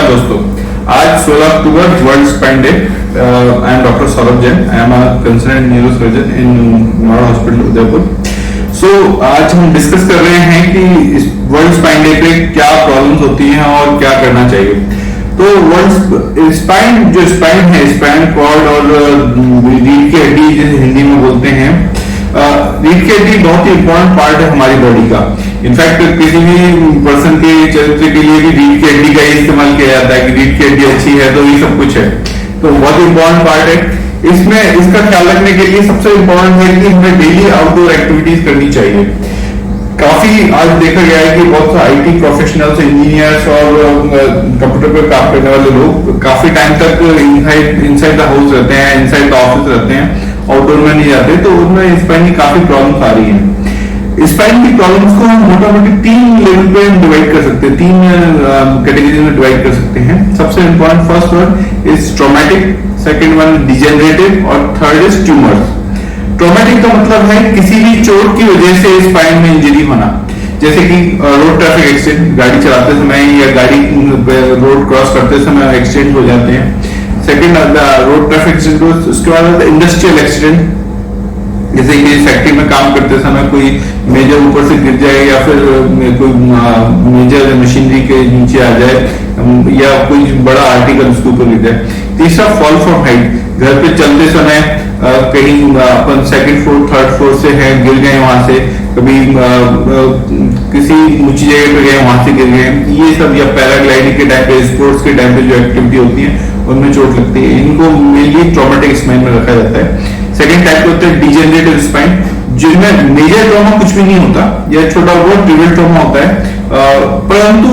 नमस्कार दोस्तों, आज 16 October world spine day. I am doctor Saurabh Jain, I am a consultant neurosurgeon in Noida hospital Udaipur. So आज हम डिस्कस कर रहे हैं कि वर्ल्ड स्पाइन डे पे क्या प्रॉब्लम्स होती हैं और क्या करना चाहिए। तो वर्ल्ड स्पाइन जो स्पाइन है, स्पाइन कॉर्ड और रीढ़ की हड्डी जिसे हिंदी में बोलते हैं, रीढ़ की हड्डी बहुत ही इंपॉर्टेंट पार्ट है हमारी बॉडी का। इनफैक्ट किसी भी पर्सन के चरित्र के लिए भी रीढ़ की हड्डी का ही इस्तेमाल किया जाता है कि रीढ़ की हड्डी अच्छी है तो ये सब कुछ है, तो बहुत इंपॉर्टेंट पार्ट है। इसमें इसका ख्याल रखने के लिए सबसे इंपॉर्टेंट है कि हमें डेली आउटडोर एक्टिविटीज करनी चाहिए। काफी आज देखा गया है कि बहुत सारे आईटी प्रोफेशनल्स, इंजीनियर्स और कंप्यूटर पर काम करने वाले लोग काफी टाइम तक इनसाइड द हाउस रहते हैं, इनसाइड द ऑफिस रहते हैं, आउटडोर में नहीं जाते, तो उनमें स्पाइन की काफी प्रॉब्लम्स आ रही हैं। स्पाइन की प्रॉब्लम्स को हम मोटा मोटी 3 लेवल पे डिवाइड कर सकते हैं, 3 कैटेगरी में डिवाइड कर सकते हैं। सबसे important first one is traumatic, second one degenerative और थर्ड इज ट्यूमर्स। ट्रॉमेटिक का मतलब है किसी भी चोट की वजह से स्पाइन में इंजरी होना, जैसे कि रोड ट्रैफिक एक्सीडेंट, गाड़ी चलाते समय या गाड़ी रोड क्रॉस करते समय एक्सीडेंट हो जाते हैं। सेकंड रोड ट्रैफिक एक्सीडेंट, उसके बाद इंडस्ट्रियल एक्सीडेंट, जैसे कि फैक्ट्री में काम करते समय कोई मेजर ऊपर से गिर जाए या फिर कोई मेजर मशीनरी के नीचे आ जाए या कोई बड़ा आर्टिकल उसके ऊपर गिर जाए। तीसरा फॉल फ्रॉम हाइट, घर पे चलते समय कहीं अपन सेकंड फ्लोर थर्ड फ्लोर से है गिर गए, वहां से कभी किसी ऊंची जगह पे गए वहां से गिर गए, ये सब, या पैराग्लाइडिंग के टाइम पे, स्पोर्ट्स के टाइम पे जो एक्टिविटी होती है उनमें चोट लगती है, इनको मेनली ट्रॉमेटिक स्पाइन में रखा जाता है। सेकंड टाइप होता है डिजेनरेटिव स्पाइन, जिनमें मेजर ट्रॉमा कुछ भी नहीं होता या छोटा बहुत ट्रिवियल ट्रॉमा होता है, परंतु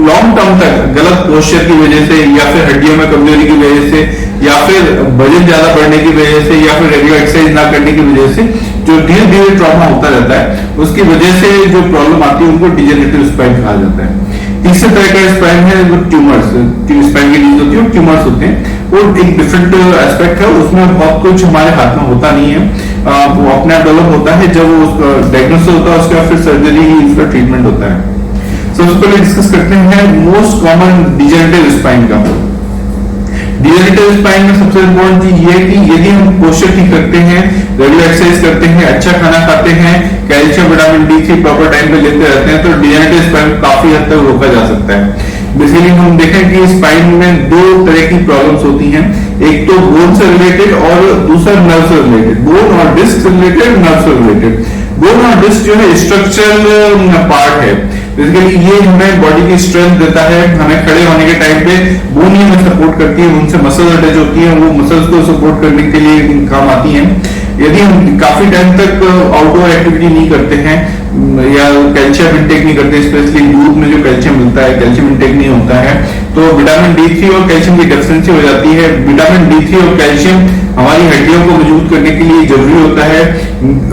लॉन्ग टर्म तक गलत पोस्चर की वजह से या फिर हड्डियों में कमजोरी की वजह से या फिर वजन ज्यादा बढ़ने की वजह से या फिर रेगुलर एक्सरसाइज ना करने की वजह से जो धीरे धीरे ट्रॉमा होता रहता है, उसकी वजह से जो प्रॉब्लम आती है उनको डिजेनरेटिव स्पाइन कहा जाता है। तीसरे तरह का स्पाइन है वो ट्यूमर्स, स्पाइन की डिजीज होती है, ट्यूमर्स होते हैं, वो एक डिफरेंट एस्पेक्ट है, उसमें बहुत कुछ हमारे हाथ में होता नहीं है, वो अपने आप डेवलप होता है। जब वो डायग्नोसिस होता है उसके बाद फिर सर्जरी ही उसका ट्रीटमेंट होता है। सबसे पहले डिस्कस करते हैं मोस्ट कॉमन डिजेनरेटिव स्पाइन का। डिजेनरेटिव स्पाइन में सबसे इंपॉर्टेंट चीज ये है कि यदि हम पोस्चर ठीक रखते हैं, रेगुलर एक्सरसाइज करते हैं, अच्छा खाना खाते हैं, calcium vitamin D3 proper time पे लेते रहते हैं, तो डिजेनरेटिव स्पाइन काफी हद तक रोका जा सकता है। बेसिकली हम देखें कि स्पाइन में 2 तरह की प्रॉब्लम्स होती हैं, एक तो बोन से रिलेटेड और दूसरा नर्व से रिलेटेड। बोन और डिस्क से रिलेटेड, नर्व से रिलेटेड। बोन और डिस्क जो है स्ट्रक्चरल पार्ट है, बेसिकली ये हमें बॉडी की स्ट्रेंथ देता है, हमें खड़े होने के टाइम पे बोन ही हमें सपोर्ट करती है, उनसे मसल्स अटैच होती है, वो मसल्स को सपोर्ट करने के लिए काम आती हैं। यदि हम काफी टाइम तक आउटडोर एक्टिविटी नहीं करते हैं या कैल्शियम इंटेक नहीं करते, स्पेशली दूध में जो कैल्शियम मिलता है कैल्शियम इंटेक नहीं होता है, तो विटामिन D3 और कैल्शियम की डेफिशिएंसी हो जाती है। विटामिन D3 और कैल्शियम हमारी हड्डियों को मजबूत करने के लिए जरूरी होता है।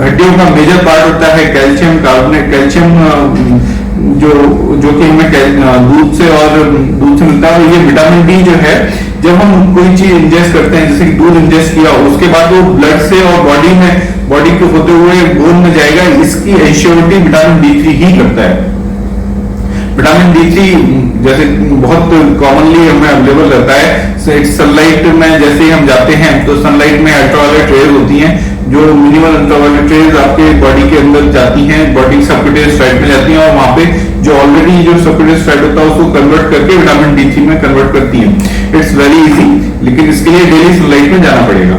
हड्डियों का मेजर पार्ट होता है कैल्शियम कार्बोनेट, कैल्शियम जो कि हमें दूध से मिलता है। ये विटामिन डी जो है, जब हम कोई चीज इंजेस्ट करते हैं, जैसे कि दूध इंजेस्ट किया, उसके बाद वो ब्लड से और बॉडी के होते हुए बोन में जाएगा, इसकी एश्योरिटी विटामिन D3 ही करता है। विटामिन D3 जैसे बहुत कॉमनली हमें अवेलेबल रहता है सनलाइट में, जैसे हम जाते हैं तो सनलाइट में अल्ट्रावायलेट रेज होती हैं, जो मिनिमल अल्ट्रावायलेट रेज आपके बॉडी के अंदर जाती हैं, बॉडी सबक्यूटेनियस फैट में जाती हैं, और वहां पे जो ऑलरेडी जो सबक्यूटेनियस फैट होता है उसको कन्वर्ट करके विटामिन D3 में कन्वर्ट करती है। इट्स वेरी इजी, लेकिन इसके लिए डेली सनलाइट में जाना पड़ेगा।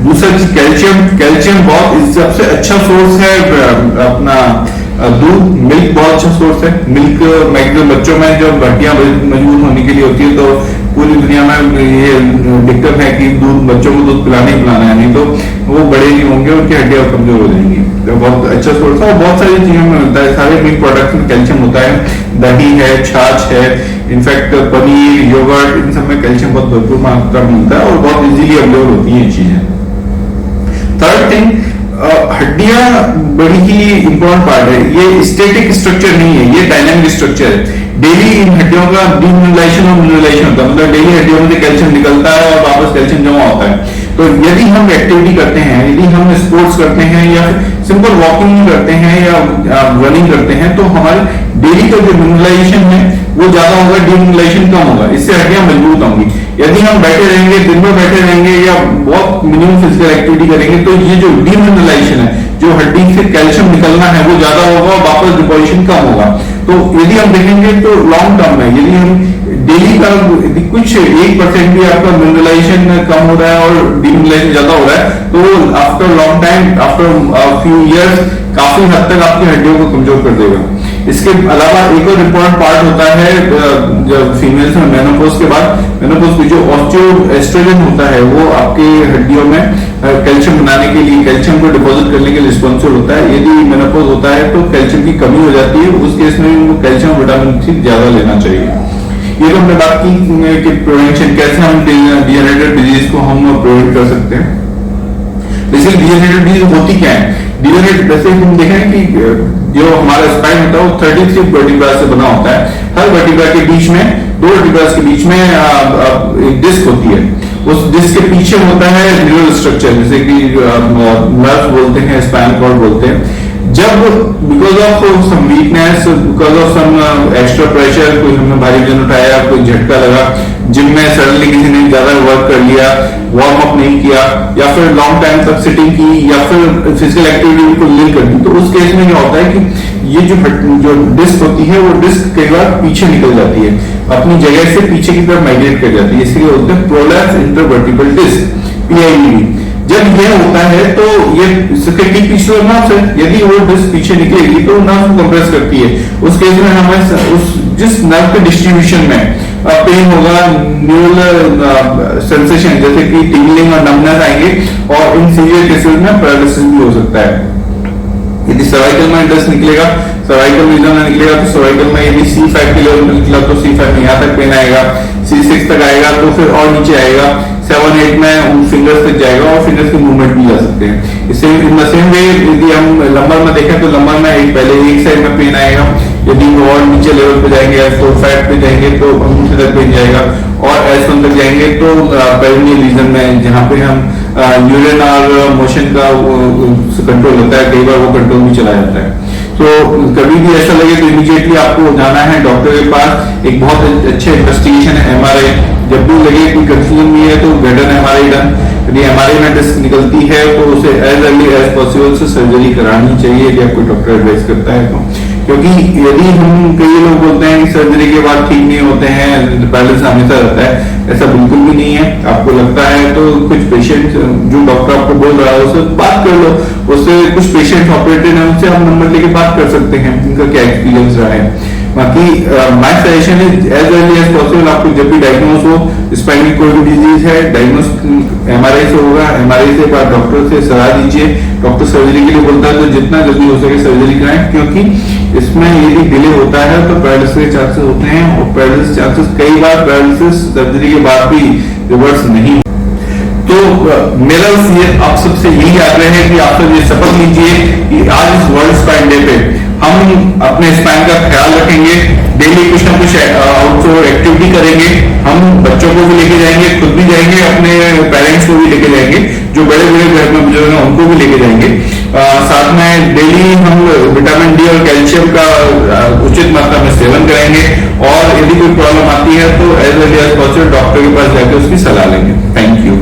दूसरा कैल्शियम बहुत सबसे अच्छा सोर्स है अपना दूध, मिल्क बहुत अच्छा सोर्स है। मिल्क मैक्सिमम बच्चों में जो हड्डियां मजबूत होने के लिए होती है, तो पूरी दुनिया में ये दिक्कत है कि बच्चों को दूध पिलाना ही पिलाना है, नहीं तो वो बड़े नहीं होंगे, उनकी हड्डियां कमजोर हो जाएंगी। तो बहुत अच्छा सोर्स है और बहुत सारी चीजों में मिलता है, सारे मिल्क प्रोडक्ट्स में कैल्शियम होता है, दही है, छाछ है, इनफैक्ट पनीर, योगर्ट, इन सब में कैल्शियम बहुत भरपूर मात्रा में मिलता है और बहुत इजीली अवेलेबल होती है ये चीजें। थर्ड थिंग, हड्डियां बड़ी ही इंपॉर्टेंट पार्ट है, ये स्टैटिक स्ट्रक्चर नहीं है, ये डायनामिक स्ट्रक्चर है। डेली इन हड्डियों का डीमिनरलाइजेशन और मिनरलाइजेशन होता है, मतलब डेली हड्डियों में से कैल्शियम निकलता है और वापस कैल्शियम जमा होता है। तो यदि हम एक्टिविटी करते हैं, यदि हम स्पोर्ट्स करते हैं या सिंपल वॉकिंग करते हैं या रनिंग करते हैं, तो हमारे डेली का जो मिनरलाइजेशन है वो ज्यादा होगा, डीमिनरलाइजेशन कम होगा, इससे हड्डियां मजबूत होंगी। यदि हम बैठे रहेंगे, दिन भर बैठे रहेंगे या बहुत मिनिमम फिजिकल एक्टिविटी करेंगे, तो ये जो डीमिनरलाइजेशन है, जो हड्डी से कैल्शियम निकलना है, वो ज्यादा होगा और वापस डिपोजिशन कम होगा। तो यदि हम देखेंगे तो लॉन्ग टर्म में यदि हम डेली का कुछ 1% भी आपका मिनरलाइजेशन कम हो रहा है और डीमिनरलाइजेशन ज्यादा हो रहा है, तो after long time, after few years, काफी हद तक आपकी हड्डियों को कमजोर कर देगा। इसके अलावा एक और इम्पोर्टेंट पार्ट होता है जब फीमेल्स में मेनोपॉज के बाद, मेनोपॉज में जो ऑस्टियोएस्ट्रोजन होता है, वो आपके हड्डियों में कैल्शियम बनाने के लिए, कैल्शियम को डिपॉजिट करने के लिए रिस्पॉन्सिबल होता है। यदि मेनोपॉज होता है तो कैल्शियम की कमी हो जाती है, उस केस में कैल्शियम विटामिन सी ज्यादा लेना चाहिए। ये तो हमने बात की कि प्रिवेंशन कैसे हम डीजेनरेटिव डिजीज को हम प्रिवेंट कर सकते हैं। बेसिकली डीजेनरेटिव डिजीज होती क्या है? डीजेनरेटिव जैसे हम देखें कि जो हमारा स्पाइन होता है वो 33 वर्टिब्रा से बना होता है। हर वर्टिब्रा के बीच में, दो वर्टिब्रा के बीच में एक डिस्क होती है। उस डिस्क के पीछे होता है न्यूरल स्ट्रक्चर, जैसे कि नर्व बोलते हैं, स्पाइनल कॉर्ड बोलते हैं। जब because of some weakness, because of some extra pressure, कोई हमने भारी वजन उठाया, कोई झटका लगा, जिम में सडनली किसी ने ज्यादा वर्क कर लिया, वार्म अप नहीं किया, या फिर लॉन्ग टाइम तक सिटिंग की, या फिर फिजिकल एक्टिविटी बिल्कुल नहीं कर दी, तो उस केस में क्या होता है कि ये जो डिस्क होती है, वो डिस्क कई बार पीछे निकल जाती है, अपनी जगह से पीछे की तरफ माइग्रेट कर जाती है। इसलिए बोलते हैं प्रोलैप्स इंटरवर्टिब्रल डिस्क, PIVD। जब यह होता है तो ये इसके ठीक पीछे नर्व है, यदि वो डिस्क पीछे निकलेगी तो नर्व को कंप्रेस करती है। उस केस में हमें उस जिस नर्व के डिस्ट्रीब्यूशन में पेन होगा, न्यूरल सेंसेशन जैसे कि टिंगलिंग और नमनेस आएंगे, और इन सीवियर केसेस में पैरालिसिस भी हो सकता है। यदि सर्वाइकल में डिस्क निकलेगा, सर्वाइकल रीजन में निकलेगा, तो सर्वाइकल में यदि C5 के लेवल में निकला तो C5 में यहाँ तक पेन आएगा, C6 तक आएगा तो फिर और नीचे आएगा, 7-8 में उन फिंगर्स तक जाएगा और फिंगर्स के मूवमेंट भी जा सकते हैं। इससे इन द सेम वे यदि हम लंबर में देखें तो लंबर में पहले एक साइड में पेन आएगा, यदि और नीचे लेवल पे जाएंगे, S4-5 पे जाएंगे तो अंगूठे तक पेन जाएगा, और S1 तक जाएंगे तो पेरिनियल रीजन में, जहाँ पे हम यूरिन और मोशन का कंट्रोल होता है, कई बार वो कंट्रोल भी चला जाता है। तो कभी भी ऐसा लगे तो इमीडिएटली आपको जाना है डॉक्टर के पास। एक बहुत अच्छे इन्वेस्टिगेशन है MRI, जब भी लगे कि कंफ्यूजन नहीं है तो गेट एन MRI डन। यदि MRI में डिस्क निकलती है तो उसे एज अर्ली एज पॉसिबल से सर्जरी करानी चाहिए, यदि आपको डॉक्टर एडवाइस करता है तो। क्योंकि यदि हम, कई लोग बोलते हैं कि सर्जरी के बाद ठीक नहीं होते हैं, पैरालिसिस हमेशा रहता है, ऐसा बिल्कुल भी नहीं है। आपको लगता है तो कुछ पेशेंट, जो डॉक्टर आपको बोल रहा है उससे बात कर लो, उससे कुछ पेशेंट ऑपरेटेड है उनसे हम नंबर लेके बात कर सकते हैं, उनका क्या एक्सपीरियंस रहा है। बाकी my suggestion is as early as possible, आपको जब भी डायग्नोस हो स्पाइन की कोई भी डिजीज है, डायग्नोस MRI से होगा, MRI से बाद डॉक्टर से सलाह दीजिए। डॉक्टर सर्जरी के लिए बोलता है तो जितना जल्दी हो सके सर्जरी कराएं, क्योंकि इसमें यदि डिले होता है तो पैरालिसिस के चांसेस होते हैं, और पैरालिसिस चांसेस कई बार पैरालिसिस सर्जरी के बाद भी रिवर्स नहीं। तो मेरा ये आप सबसे यही आग्रह है कि आप सब ये शपथ लीजिए कि आज इस वर्ल्ड स्पाइन डे पे हम अपने स्पाइन का ख्याल रखेंगे, डेली कुछ ना कुछ आउटडोर एक्टिविटी करेंगे। हम बच्चों को भी लेके जाएंगे, खुद भी जाएंगे, अपने पेरेंट्स को भी लेके जाएंगे, जो बड़े बड़े घर में बुजुर्ग हैं उनको भी लेके जाएंगे। साथ में डेली हम विटामिन D और कैल्शियम का उचित मात्रा में सेवन करेंगे, और यदि कोई प्रॉब्लम आती है तो as early as possible doctor के पास जाकर उसकी सलाह लेंगे। Thank you.